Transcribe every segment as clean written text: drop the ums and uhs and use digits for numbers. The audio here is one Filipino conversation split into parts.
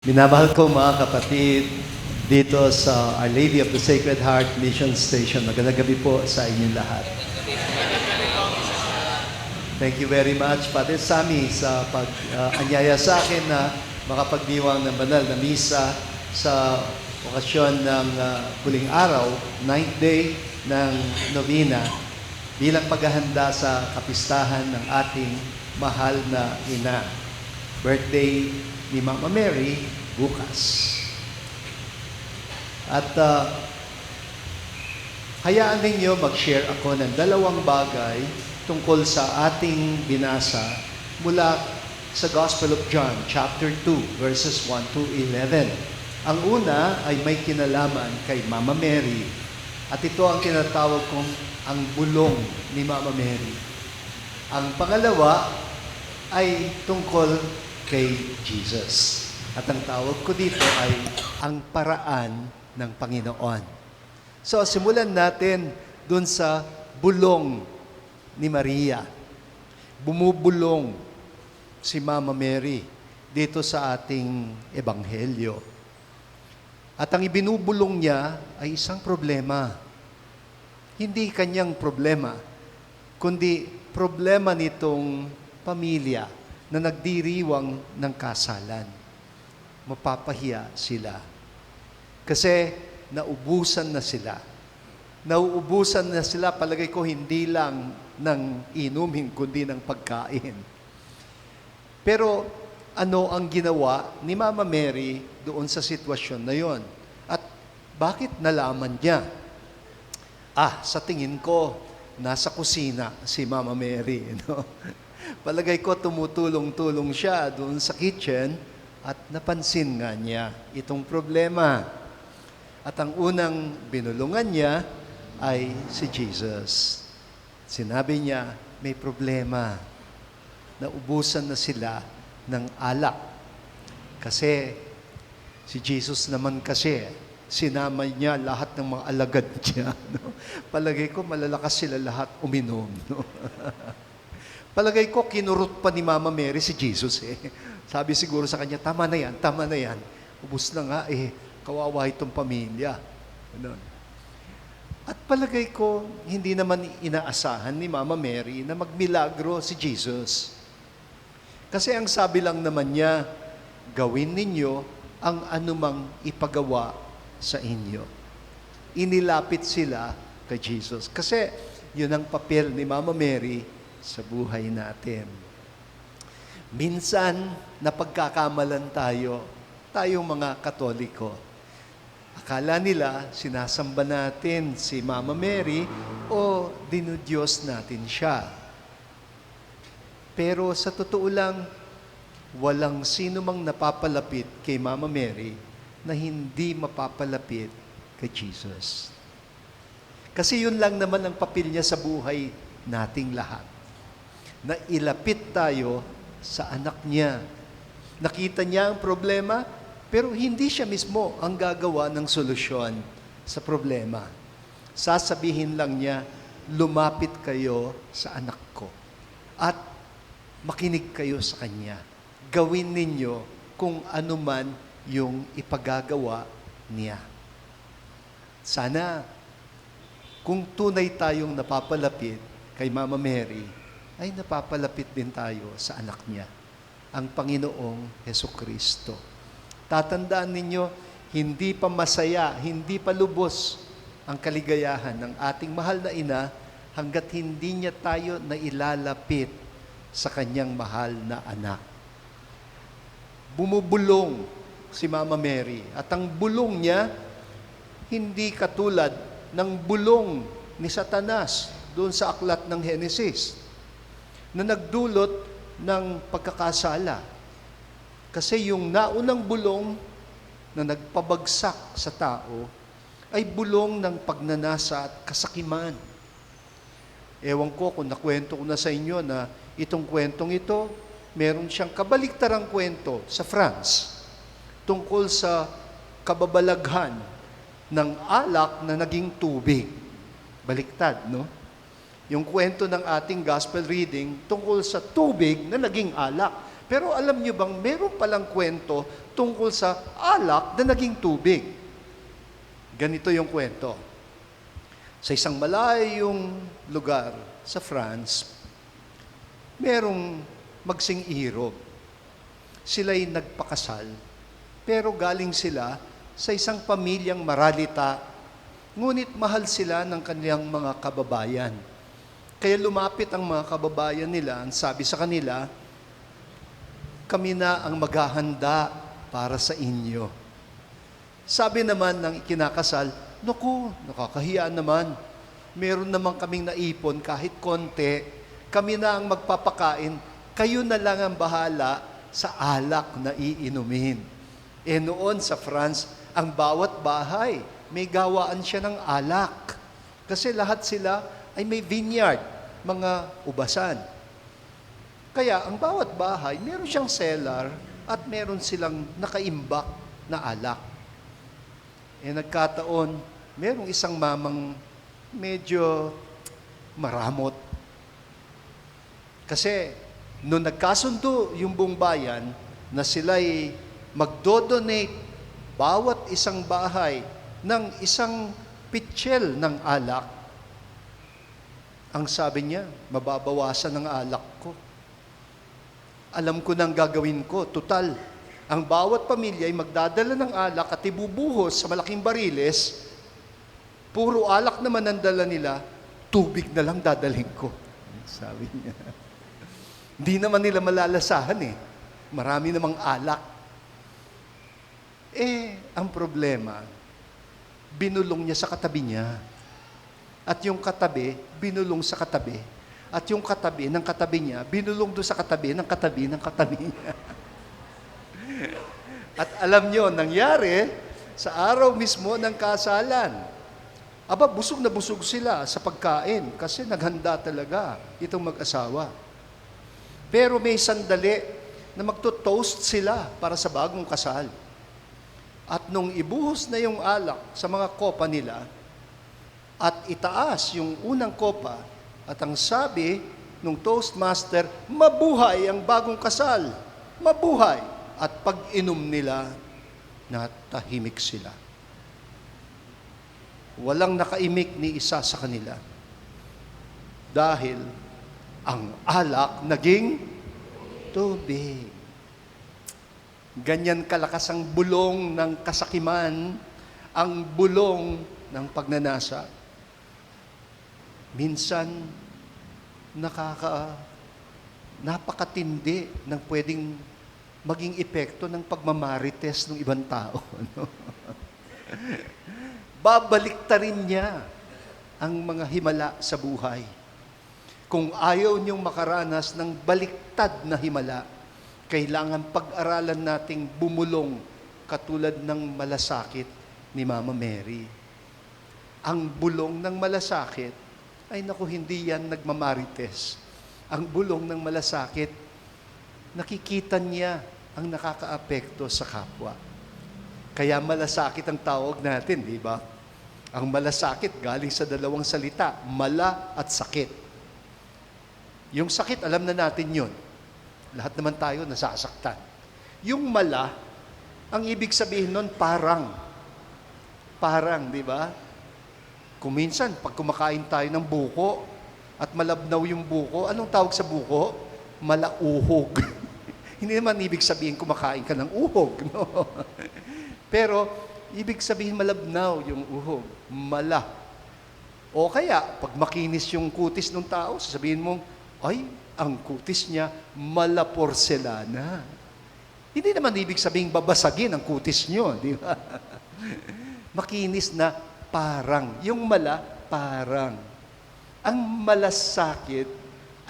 Minamahal ko mga kapatid dito sa Our Lady of the Sacred Heart Mission Station. Magandang gabi po sa inyong lahat. Thank you very much, Father Sammy, sa pag-anyaya sa akin na makapagdiwang ng banal na misa sa okasyon ng huling araw, 9th day ng novena, bilang paghahanda sa kapistahan ng ating mahal na ina. Birthday ni Mama Mary bukas. At hayaan ninyo mag-share ako ng dalawang bagay tungkol sa ating binasa mula sa Gospel of John, chapter 2, verses 1 to 11. Ang una ay may kinalaman kay Mama Mary. At ito ang tinatawag kong ang bulong ni Mama Mary. Ang pangalawa ay tungkol kay Jesus. At ang tawag ko dito ay ang paraan ng Panginoon. So, simulan natin dun sa bulong ni Maria. Bumubulong si Mama Mary dito sa ating ebanghelyo. At ang ibinubulong niya ay isang problema. Hindi kanyang problema, kundi problema nitong pamilya na nagdiriwang ng kasalan. Mapapahiya sila. Kasi nauubusan na sila. Nauubusan na sila, palagay ko, hindi lang ng inumin, kundi ng pagkain. Pero ano ang ginawa ni Mama Mary doon sa sitwasyon na yon? At bakit nalaman niya? Sa tingin ko, nasa kusina si Mama Mary. No? Palagay ko tumutulong-tulong siya doon sa kitchen at napansin nga niya itong problema. At ang unang binulungan niya ay si Jesus. Sinabi niya, may problema. Naubusan na sila ng alak. Kasi si Jesus naman kasi, sinama niya lahat ng mga alagad niya. No? Palagay ko malalakas sila lahat uminom. No? Palagay ko, kinurot pa ni Mama Mary si Jesus eh. Sabi siguro sa kanya, tama na yan, tama na yan. Ubus na nga kawawa itong pamilya. Ganun. At palagay ko, hindi naman inaasahan ni Mama Mary na magmilagro si Jesus. Kasi ang sabi lang naman niya, gawin ninyo ang anumang ipagawa sa inyo. Inilapit sila kay Jesus. Kasi yun ang papel ni Mama Mary sa buhay natin. Minsan, napagkakamalan tayong mga Katoliko. Akala nila, sinasamba natin si Mama Mary o dinudiyos natin siya. Pero sa totoo lang, walang sino mang napapalapit kay Mama Mary na hindi mapapalapit kay Jesus. Kasi yun lang naman ang papel niya sa buhay nating lahat. Na ilapit tayo sa anak niya. Nakita niya ang problema, pero hindi siya mismo ang gagawa ng solusyon sa problema. Sasabihin lang niya, lumapit kayo sa anak ko at makinig kayo sa kanya. Gawin ninyo kung ano man yung ipagagawa niya. Sana, kung tunay tayong napapalapit kay Mama Mary, ay napapalapit din tayo sa anak niya, ang Panginoong Hesukristo. Tatandaan ninyo, hindi pa masaya, hindi pa lubos ang kaligayahan ng ating mahal na ina hanggat hindi niya tayo nailalapit sa kanyang mahal na anak. Bumubulong si Mama Mary at ang bulong niya hindi katulad ng bulong ni Satanas doon sa aklat ng Henesis na nagdulot ng pagkakasala. Kasi yung naunang bulong na nagpabagsak sa tao ay bulong ng pagnanasa at kasakiman. Ewan ko kung nakwento ko na sa inyo na itong kwentong ito, meron siyang kabaliktarang kwento sa France tungkol sa kababalaghan ng alak na naging tubig. Baliktad, no? Yung kwento ng ating gospel reading tungkol sa tubig na naging alak. Pero alam niyo bang meron palang kwento tungkol sa alak na naging tubig? Ganito yung kwento. Sa isang malayong lugar sa France, merong magsing-irog. Sila'y nagpakasal, pero galing sila sa isang pamilyang maralita, ngunit mahal sila ng kanilang mga kababayan. Kaya lumapit ang mga kababayan nila, ang sabi sa kanila, kami na ang maghahanda para sa inyo. Sabi naman ng ikinakasal, naku, nakakahiya naman. Meron naman kaming naipon kahit konti. Kami na ang magpapakain. Kayo na lang ang bahala sa alak na iinumin. Noon sa France, ang bawat bahay, may gawaan siya ng alak. Kasi lahat sila ay may vineyard, mga ubasan. Kaya ang bawat bahay, meron siyang cellar at meron silang nakaimbak na alak. Nagkataon, merong isang mamang medyo maramot. Kasi nung nagkasundo yung buong bayan na sila'y magdodonate bawat isang bahay ng isang pitsyel ng alak, ang sabi niya, mababawasan ng alak ko. Alam ko nang gagawin ko. Tutal, ang bawat pamilya ay magdadala ng alak at ibubuhos sa malaking bariles. Puro alak naman ang dala nila, tubig na lang dadalhin ko. Sabi niya. Hindi naman nila malalasahan Marami namang alak. Ang problema, binulong niya sa katabi niya. At yung katabi, binulong sa katabi. At yung katabi ng katabi niya, binulong doon sa katabi ng katabi ng katabi niya. At alam nyo, nangyari sa araw mismo ng kasalan. Aba, busog na busog sila sa pagkain kasi naghanda talaga itong mag-asawa. Pero may sandali na magto-toast sila para sa bagong kasal. At nung ibuhos na yung alak sa mga kopa nila at itaas yung unang kopa, at ang sabi nung toastmaster, mabuhay ang bagong kasal. Mabuhay. At pag-inom nila, natahimik sila. Walang nakaimik ni isa sa kanila. Dahil ang alak naging tubig. Ganyan kalakas ang bulong ng kasakiman, ang bulong ng pagnanasa. Minsan, napakatindi ng pwedeng maging epekto ng pagmamarites ng ibang tao. Babaliktarin niya ang mga himala sa buhay. Kung ayaw niyong makaranas ng baliktad na himala, kailangan pag-aralan nating bumulong katulad ng malasakit ni Mama Mary. Ang bulong ng malasakit, ay naku, hindi yan nagmamarites. Ang bulong ng malasakit, nakikita niya ang nakakaapekto sa kapwa. Kaya malasakit ang tawag natin, di ba? Ang malasakit galing sa dalawang salita, mala at sakit. Yung sakit, alam na natin yun. Lahat naman tayo nasasaktan. Yung mala, ang ibig sabihin nun, parang. Parang, di ba? Kung minsan, pag kumakain tayo ng buko at malabnaw yung buko, anong tawag sa buko? Malauhog. Hindi naman ibig sabihin kumakain ka ng uhog. No? Pero, ibig sabihin malabnaw yung uhog. Mala. O kaya, pag makinis yung kutis ng tao, sasabihin mo, ay, ang kutis niya, mala porcelana. Hindi naman ibig sabihin babasagin ang kutis nyo, di ba? Makinis na parang. Yung mala, parang. Ang malasakit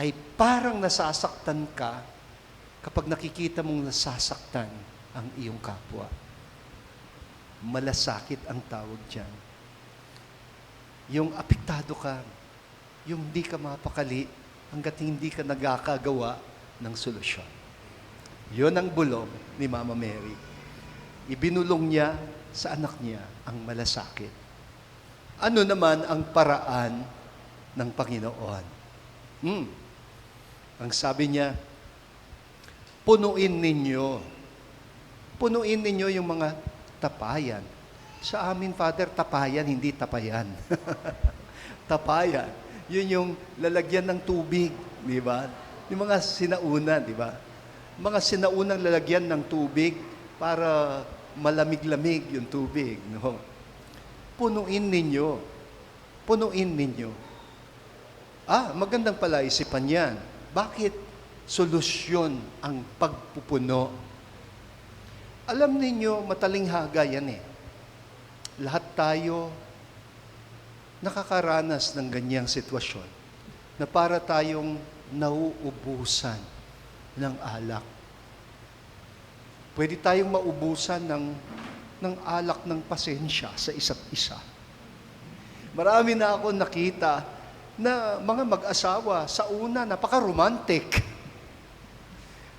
ay parang nasasaktan ka kapag nakikita mong nasasaktan ang iyong kapwa. Malasakit ang tawag dyan. Yung apektado ka, yung hindi ka mapakali hanggat hindi ka nagkakagawa ng solusyon. Yun ang bulong ni Mama Mary. Ibinulong niya sa anak niya ang malasakit. Ano naman ang paraan ng Panginoon? Ang sabi niya, Punuin ninyo. Punuin ninyo yung mga tapayan. Sa amin, Father, tapayan, hindi tapayan. Tapayan. Yun yung lalagyan ng tubig, di ba? Yung mga sinauna, di ba? Mga sinaunang lalagyan ng tubig para malamig-lamig yung tubig. No? Punuin ninyo. Punuin ninyo. Magandang palaisipan yan. Bakit solusyon ang pagpupuno? Alam ninyo, matalinghaga yan eh. Lahat tayo nakakaranas ng ganyang sitwasyon na para tayong nauubusan ng alak. Pwede tayong maubusan ng alak ng pasensya sa isa't isa. Marami na ako nakita na mga mag-asawa, sa una, napaka-romantic.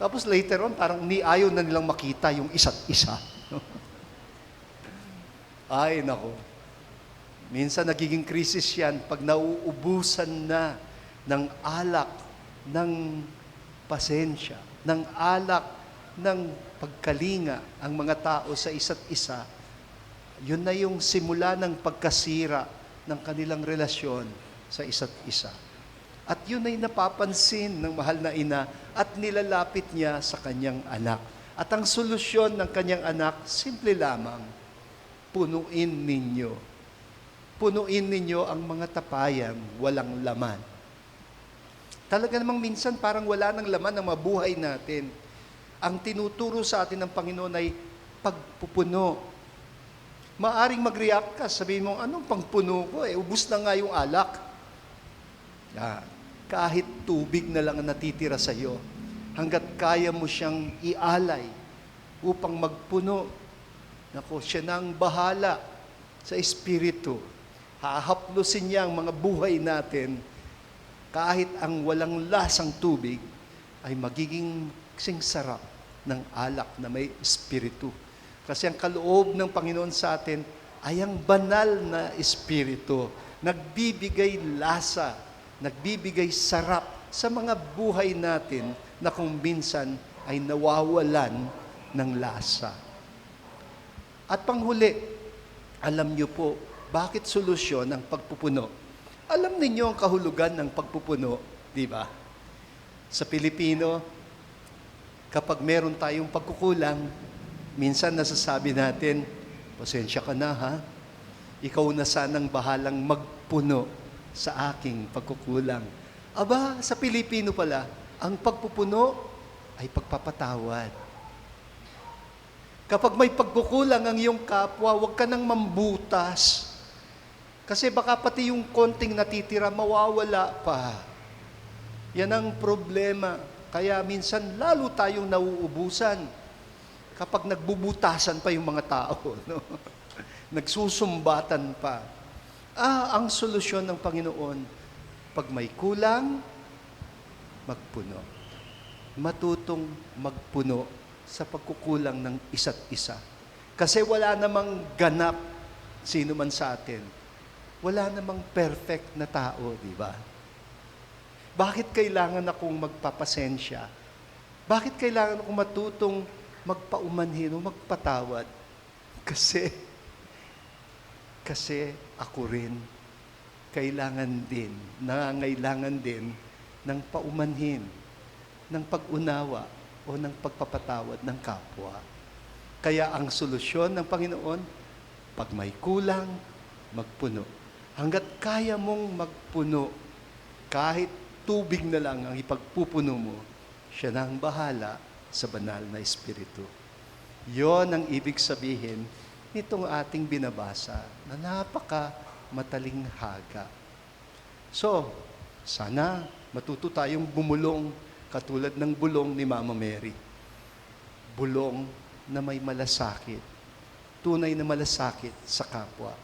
Tapos later on, parang ayaw na nilang makita yung isa't isa. Ay, nako. Minsan nagiging krisis yan pag nauubusan na ng alak, ng pasensya, ng alak, ng pagkalinga ang mga tao sa isa't isa. Yun na yung simula ng pagkasira ng kanilang relasyon sa isa't isa. At yun ay napapansin ng mahal na ina at nilalapit niya sa kanyang anak. At ang solusyon ng kanyang anak, simple lamang, punuin ninyo. Punuin ninyo ang mga tapayan, walang laman. Talaga namang minsan parang wala ng laman ang mabuhay natin. Ang tinuturo sa atin ng Panginoon ay pagpupuno. Maaring mag-react ka, sabihin mo, anong pangpuno ko? Ubus na nga yung alak. Kahit tubig na lang ang natitira sa iyo, hanggat kaya mo siyang ialay upang magpuno. Nako, siya na ang bahala sa Espiritu. Hahaplusin niya ang mga buhay natin. Kahit ang walang lasang tubig ay magiging kasing sarap ng alak na may Espiritu. Kasi ang kaloob ng Panginoon sa atin ay ang banal na Espiritu. Nagbibigay lasa, nagbibigay sarap sa mga buhay natin na kung minsan ay nawawalan ng lasa. At panghuli, alam niyo po, bakit solusyon ang pagpupuno? Alam ninyo ang kahulugan ng pagpupuno, di ba? Sa Pilipino, kapag meron tayong pagkukulang, minsan nasasabi natin, pasensya ka na ha, ikaw na sanang bahalang magpuno sa aking pagkukulang. Aba, sa Pilipino pala, ang pagpupuno ay pagpapatawad. Kapag may pagkukulang ang iyong kapwa, huwag ka nang mambutas. Kasi baka pati yung konting natitira, mawawala pa. Yan ang problema. Kaya minsan lalo tayong nauubusan kapag nagbubutasan pa yung mga tao, no? Nagsusumbatan pa. Ang solusyon ng Panginoon, pag may kulang, magpuno. Matutong magpuno sa pagkukulang ng isa't isa. Kasi wala namang ganap sino man sa atin. Wala namang perfect na tao, di ba? Bakit kailangan akong magpapasensya? Bakit kailangan akong matutong magpaumanhin o magpatawad? Kasi ako rin nangangailangan din ng paumanhin, ng pag-unawa o ng pagpapatawad ng kapwa. Kaya ang solusyon ng Panginoon, pag may kulang, magpuno. Hanggat kaya mong magpuno, kahit tubig na lang ang ipagpupuno mo, siya na ang bahala sa banal na Espiritu. Yon ang ibig sabihin nitong ating binabasa na napaka matalinghaga. So, sana matuto tayong bumulong katulad ng bulong ni Mama Mary. Bulong na may malasakit. Tunay na malasakit sa kapwa.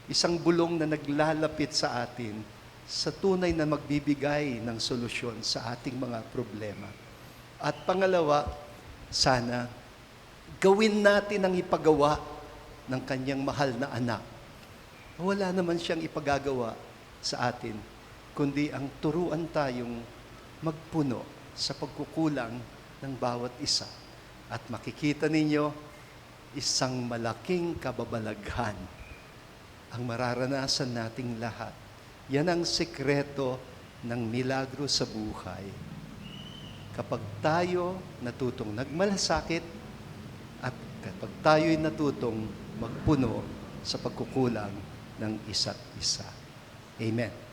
Isang bulong na naglalapit sa atin sa tunay na magbibigay ng solusyon sa ating mga problema. At pangalawa, sana gawin natin ang ipagawa ng kanyang mahal na anak. Wala naman siyang ipagagawa sa atin, kundi ang turuan tayong magpuno sa pagkukulang ng bawat isa. At makikita ninyo, isang malaking kababalaghan ang mararanasan nating lahat. Yan ang sekreto ng milagro sa buhay. Kapag tayo natutong nagmalasakit at kapag tayo'y natutong magpuno sa pagkukulang ng isa't isa. Amen.